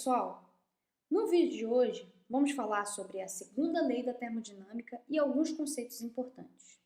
pessoal! No vídeo de hoje, vamos falar sobre a segunda lei da termodinâmica e alguns conceitos importantes.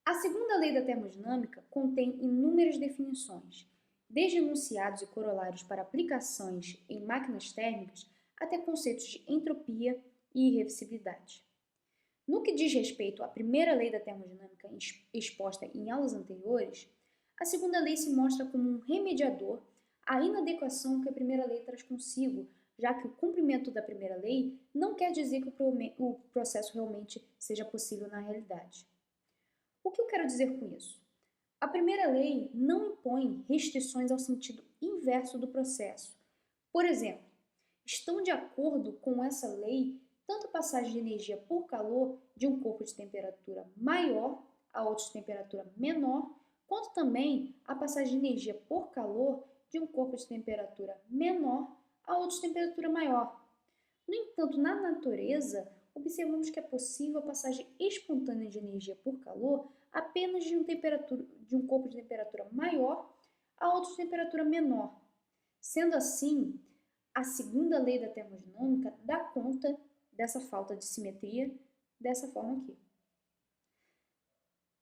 A segunda lei da termodinâmica contém inúmeras definições, desde enunciados e corolários para aplicações em máquinas térmicas até conceitos de entropia e irreversibilidade. No que diz respeito à primeira lei da termodinâmica exposta em aulas anteriores, a segunda lei se mostra como um remediador à inadequação que a primeira lei traz consigo, já que o cumprimento da primeira lei não quer dizer que o processo realmente seja possível na realidade. O que eu quero dizer com isso? A primeira lei não impõe restrições ao sentido inverso do processo. Por exemplo, estão de acordo com essa lei tanto a passagem de energia por calor de um corpo de temperatura maior a outro de temperatura menor, quanto também a passagem de energia por calor de um corpo de temperatura menor a outro de temperatura maior. No entanto, na natureza, observamos que é possível a passagem espontânea de energia por calor apenas de um corpo de temperatura maior a outro de temperatura menor. Sendo assim, a segunda lei da termodinâmica dá conta dessa falta de simetria dessa forma aqui.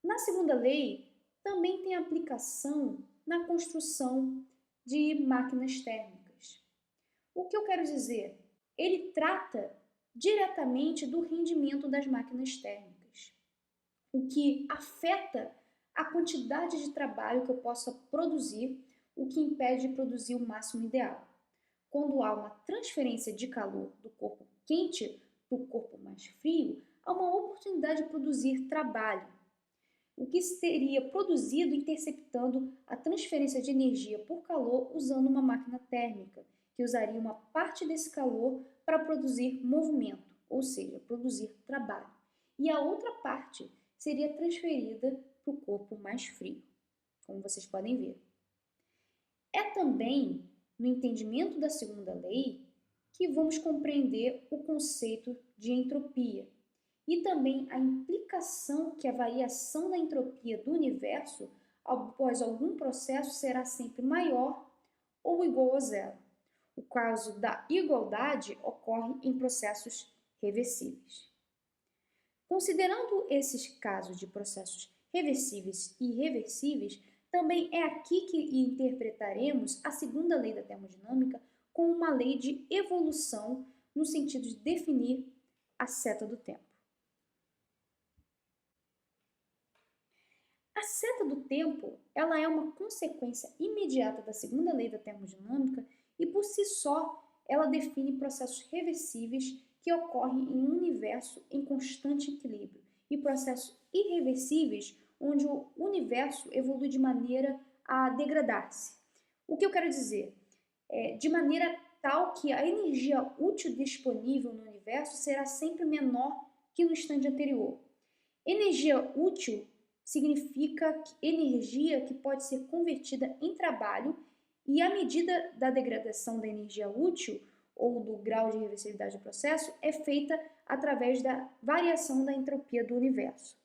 Na segunda lei, também tem aplicação na construção de máquinas térmicas. O que eu quero dizer? Ele trata diretamente do rendimento das máquinas térmicas, o que afeta a quantidade de trabalho que eu possa produzir, o que impede de produzir o máximo ideal. Quando há uma transferência de calor do corpo quente para o corpo mais frio, há uma oportunidade de produzir trabalho, o que seria produzido interceptando a transferência de energia por calor usando uma máquina térmica, que usaria uma parte desse calor para produzir movimento, ou seja, produzir trabalho. E a outra parte seria transferida para o corpo mais frio, como vocês podem ver. É também no entendimento da segunda lei que vamos compreender o conceito de entropia e também a implicação que a variação da entropia do universo após algum processo será sempre maior ou igual a zero. O caso da igualdade ocorre em processos reversíveis. Considerando esses casos de processos reversíveis e irreversíveis, também é aqui que interpretaremos a segunda lei da termodinâmica como uma lei de evolução no sentido de definir a seta do tempo. A seta do tempo, ela é uma consequência imediata da segunda lei da termodinâmica e por si só ela define processos reversíveis que ocorrem em um universo em constante equilíbrio e processos irreversíveis onde o universo evolui de maneira a degradar-se. O que eu quero dizer? De maneira tal que a energia útil disponível no universo será sempre menor que no instante anterior. Energia útil significa energia que pode ser convertida em trabalho e a medida da degradação da energia útil ou do grau de reversibilidade do processo é feita através da variação da entropia do universo.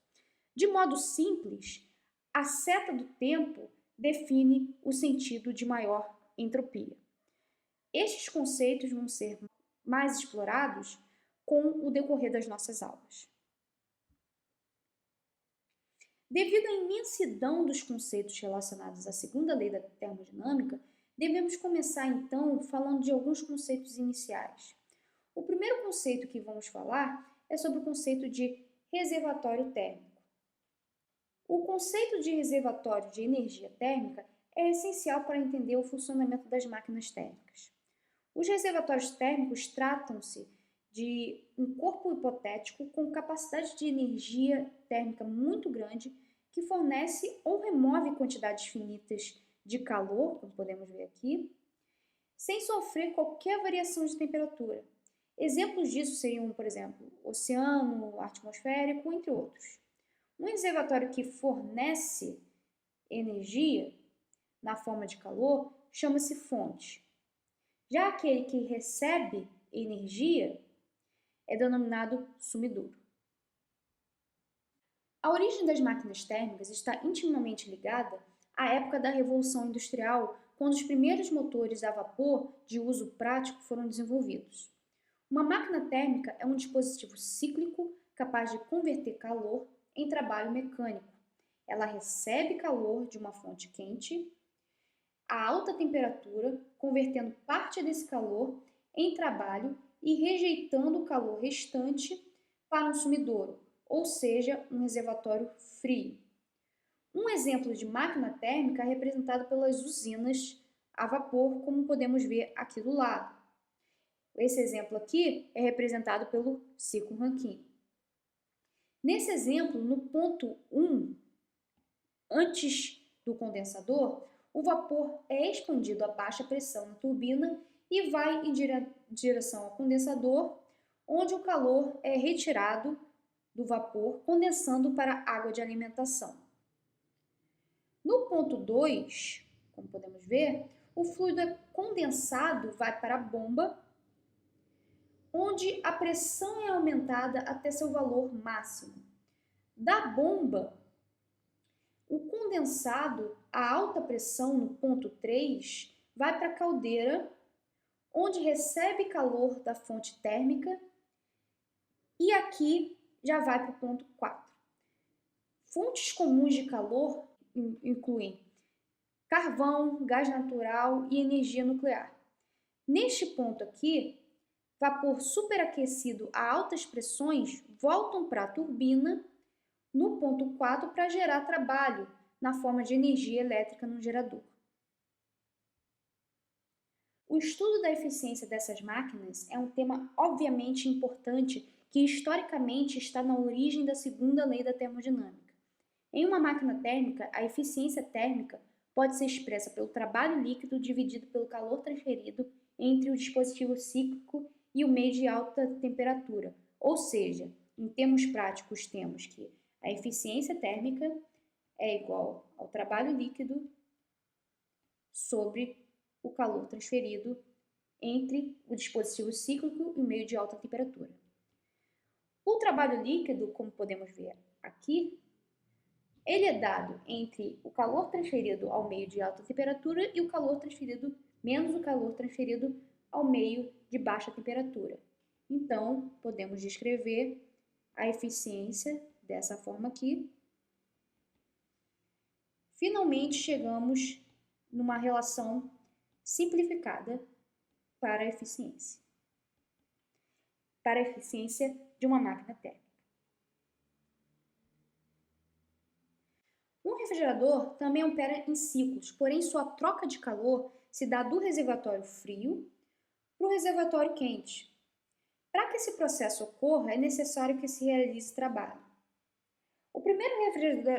De modo simples, a seta do tempo define o sentido de maior entropia. Estes conceitos vão ser mais explorados com o decorrer das nossas aulas. Devido à imensidão dos conceitos relacionados à segunda lei da termodinâmica, devemos começar então falando de alguns conceitos iniciais. O primeiro conceito que vamos falar é sobre o conceito de reservatório térmico. O conceito de reservatório de energia térmica é essencial para entender o funcionamento das máquinas térmicas. Os reservatórios térmicos tratam-se de um corpo hipotético com capacidade de energia térmica muito grande que fornece ou remove quantidades finitas de calor, como podemos ver aqui, sem sofrer qualquer variação de temperatura. Exemplos disso seriam, por exemplo, oceano atmosférico, entre outros. Um reservatório que fornece energia na forma de calor chama-se fonte. Já aquele que recebe energia é denominado sumidouro. A origem das máquinas térmicas está intimamente ligada à época da Revolução Industrial, quando os primeiros motores a vapor de uso prático foram desenvolvidos. Uma máquina térmica é um dispositivo cíclico capaz de converter calor em trabalho mecânico. Ela recebe calor de uma fonte quente a alta temperatura, convertendo parte desse calor em trabalho e rejeitando o calor restante para um sumidouro, ou seja, um reservatório frio. Um exemplo de máquina térmica é representado pelas usinas a vapor, como podemos ver aqui do lado. Esse exemplo aqui é representado pelo ciclo Rankine. Nesse exemplo, no ponto 1, antes do condensador, o vapor é expandido a baixa pressão na turbina e vai em direção ao condensador, onde o calor é retirado do vapor, condensando para água de alimentação. No ponto 2, como podemos ver, o fluido condensado vai para a bomba, onde a pressão é aumentada até seu valor máximo. Da bomba, o condensado a alta pressão no ponto 3 vai para a caldeira, onde recebe calor da fonte térmica, e aqui já vai para o ponto 4. Fontes comuns de calor incluem carvão, gás natural e energia nuclear. Neste ponto aqui, vapor superaquecido a altas pressões voltam para a turbina no ponto 4 para gerar trabalho na forma de energia elétrica no gerador. O estudo da eficiência dessas máquinas é um tema obviamente importante que historicamente está na origem da segunda lei da termodinâmica. Em uma máquina térmica, a eficiência térmica pode ser expressa pelo trabalho líquido dividido pelo calor transferido entre o dispositivo cíclico e o meio de alta temperatura. Ou seja, em termos práticos, temos que a eficiência térmica é igual ao trabalho líquido sobre o calor transferido entre o dispositivo cíclico e o meio de alta temperatura. O trabalho líquido, como podemos ver aqui, ele é dado entre o calor transferido ao meio de alta temperatura e o calor transferido menos o calor transferido ao meio de baixa temperatura. Então, podemos descrever a eficiência dessa forma aqui. Finalmente, chegamos numa relação simplificada para a eficiência de uma máquina térmica. Um refrigerador também opera em ciclos, porém sua troca de calor se dá do reservatório frio para o reservatório quente. Para que esse processo ocorra, é necessário que se realize trabalho. O primeiro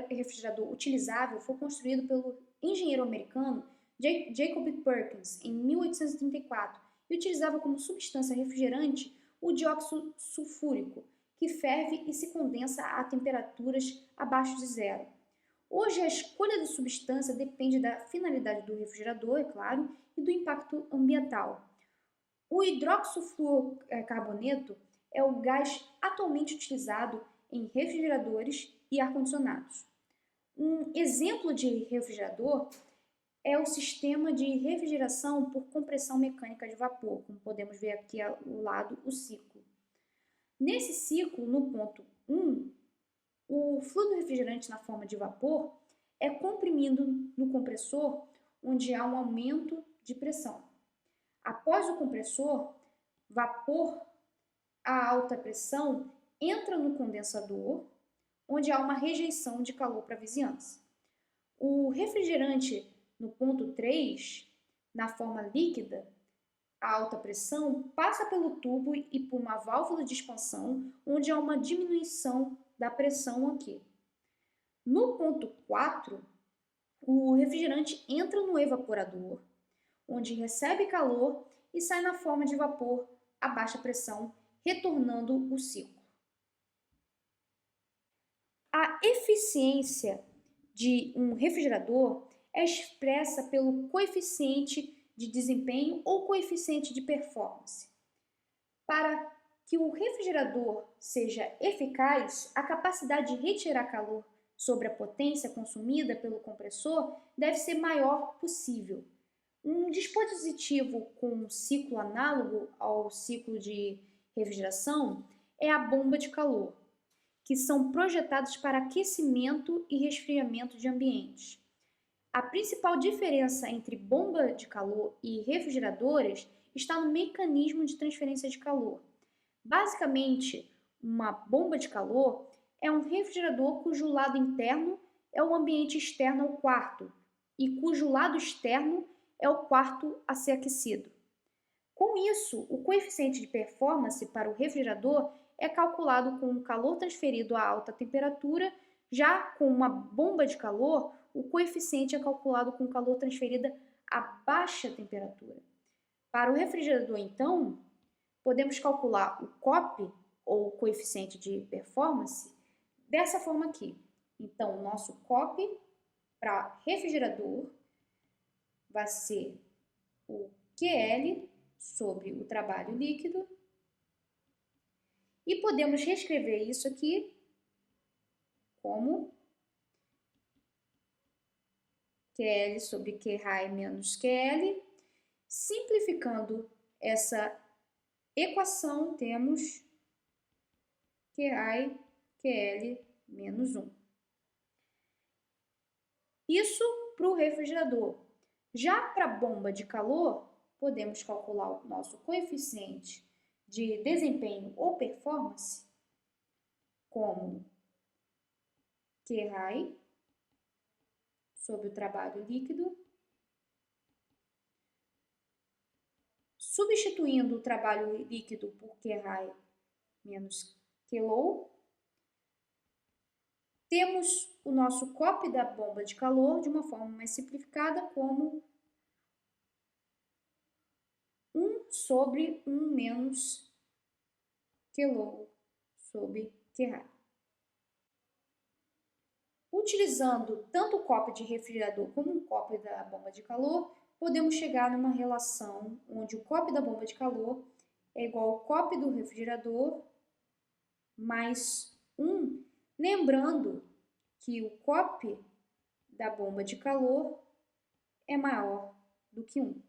refrigerador utilizável foi construído pelo engenheiro americano Jacob Perkins em 1834 e utilizava como substância refrigerante o dióxido sulfúrico, que ferve e se condensa a temperaturas abaixo de zero. Hoje, a escolha da substância depende da finalidade do refrigerador, é claro, e do impacto ambiental. O hidroxifluorocarboneto é o gás atualmente utilizado em refrigeradores e ar-condicionados. Um exemplo de refrigerador é o sistema de refrigeração por compressão mecânica de vapor, como podemos ver aqui ao lado o ciclo. Nesse ciclo, no ponto 1, o fluido refrigerante na forma de vapor é comprimido no compressor, onde há um aumento de pressão. Após o compressor, vapor a alta pressão entra no condensador, onde há uma rejeição de calor para a vizinhança. O refrigerante no ponto 3, na forma líquida, a alta pressão passa pelo tubo e por uma válvula de expansão, onde há uma diminuição da pressão aqui. No ponto 4, o refrigerante entra no evaporador, onde recebe calor e sai na forma de vapor a baixa pressão, retornando o ciclo. A eficiência de um refrigerador é expressa pelo coeficiente de desempenho ou coeficiente de performance. Para que o refrigerador seja eficaz, a capacidade de retirar calor sobre a potência consumida pelo compressor deve ser maior possível. Um dispositivo com um ciclo análogo ao ciclo de refrigeração é a bomba de calor, que são projetados para aquecimento e resfriamento de ambientes. A principal diferença entre bomba de calor e refrigeradores está no mecanismo de transferência de calor. Basicamente, uma bomba de calor é um refrigerador cujo lado interno é o ambiente externo ao quarto e cujo lado externo é o quarto a ser aquecido. Com isso, o coeficiente de performance para o refrigerador é calculado com o calor transferido a alta temperatura, já com uma bomba de calor, o coeficiente é calculado com o calor transferido a baixa temperatura. Para o refrigerador, então, podemos calcular o COP, ou coeficiente de performance, dessa forma aqui. Então, o nosso COP para refrigerador vai ser o QL sobre o trabalho líquido. E podemos reescrever isso aqui como QL sobre QHigh menos QL. Simplificando essa equação, temos QI, QL menos 1. Isso para o refrigerador. Já para a bomba de calor, podemos calcular o nosso coeficiente de desempenho ou performance como QHigh sobre o trabalho líquido, substituindo o trabalho líquido por QHigh menos QLow, temos o nosso COP da bomba de calor de uma forma mais simplificada como 1 sobre 1 menos QLow sobre QHigh. Utilizando tanto o COP de refrigerador como o COP da bomba de calor, podemos chegar numa relação onde o COP da bomba de calor é igual ao COP do refrigerador mais 1, lembrando que o COP da bomba de calor é maior do que 1.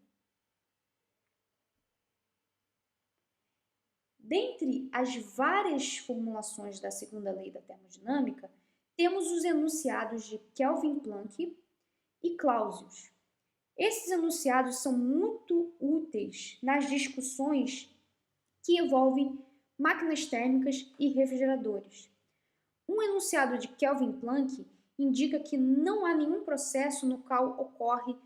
Dentre as várias formulações da segunda lei da termodinâmica, temos os enunciados de Kelvin-Planck e Clausius. Esses enunciados são muito úteis nas discussões que envolvem máquinas térmicas e refrigeradores. Um enunciado de Kelvin-Planck indica que não há nenhum processo no qual ocorre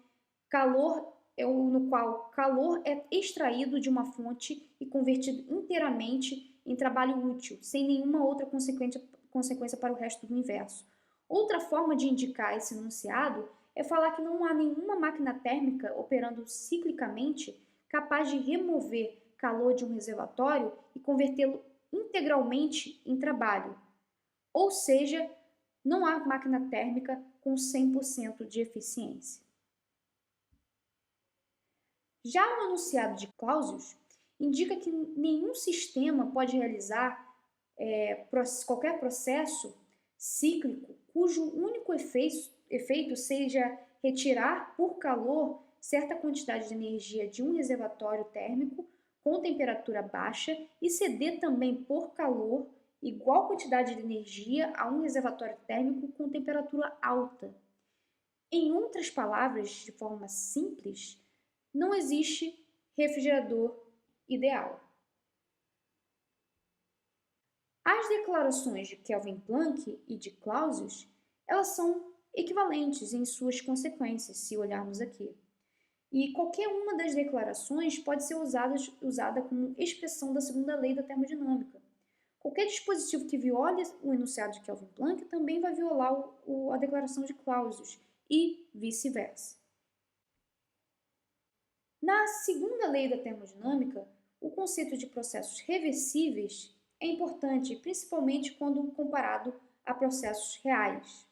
calor, no qual calor é extraído de uma fonte e convertido inteiramente em trabalho útil, sem nenhuma outra consequência para o resto do universo. Outra forma de indicar esse enunciado é falar que não há nenhuma máquina térmica operando ciclicamente capaz de remover calor de um reservatório e convertê-lo integralmente em trabalho. Ou seja, não há máquina térmica com 100% de eficiência. Já o enunciado de Clausius indica que nenhum sistema pode realizar qualquer processo cíclico cujo único efeito seja retirar por calor certa quantidade de energia de um reservatório térmico com temperatura baixa e ceder também por calor igual quantidade de energia a um reservatório térmico com temperatura alta. Em outras palavras, de forma simples, não existe refrigerador ideal. As declarações de Kelvin-Planck e de Clausius, elas são equivalentes em suas consequências, se olharmos aqui. E qualquer uma das declarações pode ser usada como expressão da segunda lei da termodinâmica. Qualquer dispositivo que viole o enunciado de Kelvin-Planck também vai violar a declaração de Clausius e vice-versa. Na segunda lei da termodinâmica, o conceito de processos reversíveis é importante, principalmente quando comparado a processos reais,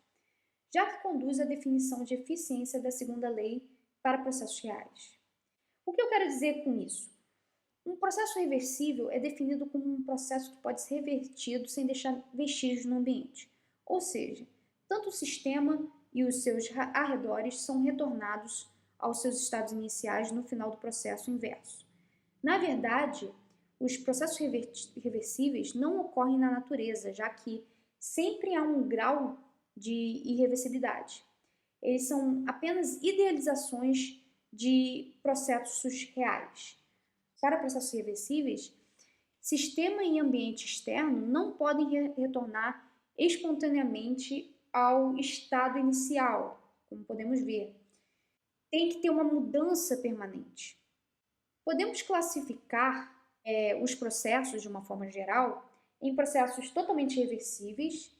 já que conduz à definição de eficiência da segunda lei para processos reais. O que eu quero dizer com isso? Um processo reversível é definido como um processo que pode ser revertido sem deixar vestígios no ambiente, ou seja, tanto o sistema e os seus arredores são retornados aos seus estados iniciais no final do processo inverso. Na verdade, os processos reversíveis não ocorrem na natureza, já que sempre há um grau de irreversibilidade. Eles são apenas idealizações de processos reais. Para processos reversíveis, sistema e ambiente externo não podem retornar espontaneamente ao estado inicial, como podemos ver. Tem que ter uma mudança permanente. Podemos classificar os processos, de uma forma geral, em processos totalmente reversíveis,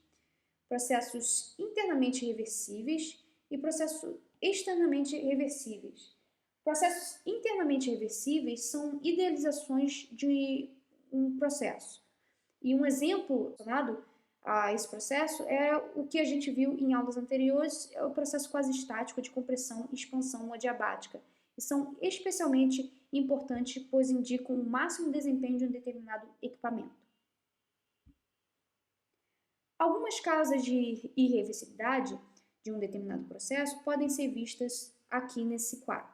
processos internamente reversíveis e processos externamente reversíveis. Processos internamente reversíveis são idealizações de um processo. E um exemplo relacionado a esse processo é o que a gente viu em aulas anteriores, é o processo quase estático de compressão e expansão adiabática. E são especialmente importantes, pois indicam o máximo desempenho de um determinado equipamento. Algumas causas de irreversibilidade de um determinado processo podem ser vistas aqui nesse quadro.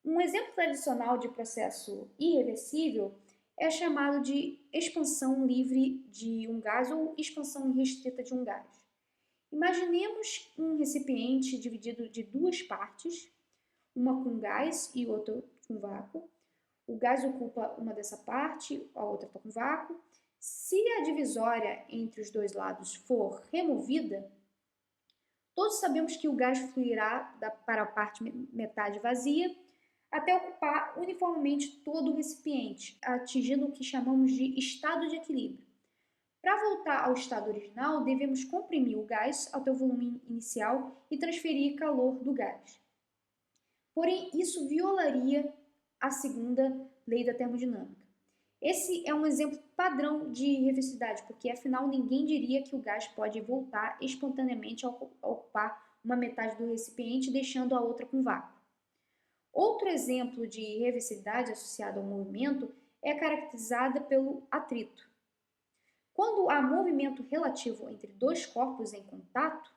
Um exemplo tradicional de processo irreversível é chamado de expansão livre de um gás ou expansão irrestrita de um gás. Imaginemos um recipiente dividido de duas partes, uma com gás e outra com vácuo. O gás ocupa uma dessa parte, a outra está com vácuo. Se a divisória entre os dois lados for removida, todos sabemos que o gás fluirá para a parte metade vazia até ocupar uniformemente todo o recipiente, atingindo o que chamamos de estado de equilíbrio. Para voltar ao estado original, devemos comprimir o gás até o volume inicial e transferir calor do gás. Porém, isso violaria a segunda lei da termodinâmica. Esse é um exemplo padrão de irreversibilidade, porque afinal ninguém diria que o gás pode voltar espontaneamente a ocupar uma metade do recipiente, deixando a outra com vácuo. Outro exemplo de irreversibilidade associado ao movimento é caracterizada pelo atrito. Quando há movimento relativo entre dois corpos em contato,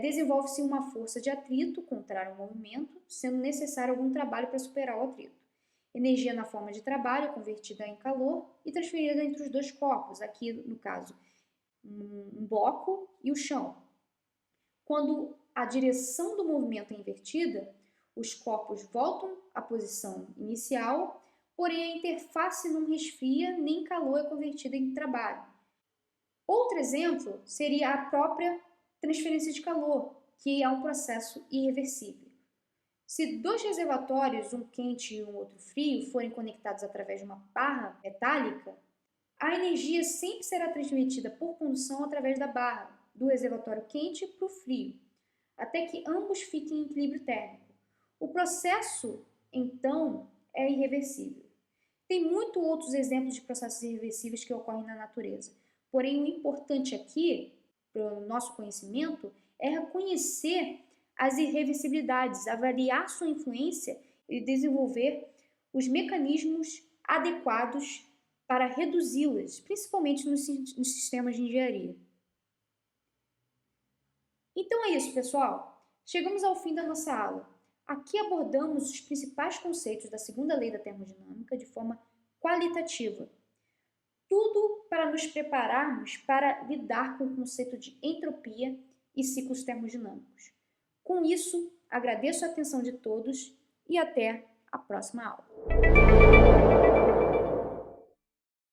desenvolve-se uma força de atrito contrária ao movimento, sendo necessário algum trabalho para superar o atrito. Energia na forma de trabalho é convertida em calor e transferida entre os dois corpos, aqui no caso, um bloco e o chão. Quando a direção do movimento é invertida, os corpos voltam à posição inicial, porém a interface não resfria nem calor é convertido em trabalho. Outro exemplo seria a própria transferência de calor, que é um processo irreversível. Se dois reservatórios, um quente e um outro frio, forem conectados através de uma barra metálica, a energia sempre será transmitida por condução através da barra, do reservatório quente para o frio, até que ambos fiquem em equilíbrio térmico. O processo, então, é irreversível. Tem muitos outros exemplos de processos irreversíveis que ocorrem na natureza. Porém, o importante aqui, para o nosso conhecimento, é reconhecer as irreversibilidades, avaliar sua influência e desenvolver os mecanismos adequados para reduzi-las, principalmente nos sistemas de engenharia. Então é isso, pessoal. Chegamos ao fim da nossa aula. Aqui abordamos os principais conceitos da segunda lei da termodinâmica de forma qualitativa. Tudo para nos prepararmos para lidar com o conceito de entropia e ciclos termodinâmicos. Com isso, agradeço a atenção de todos e até a próxima aula.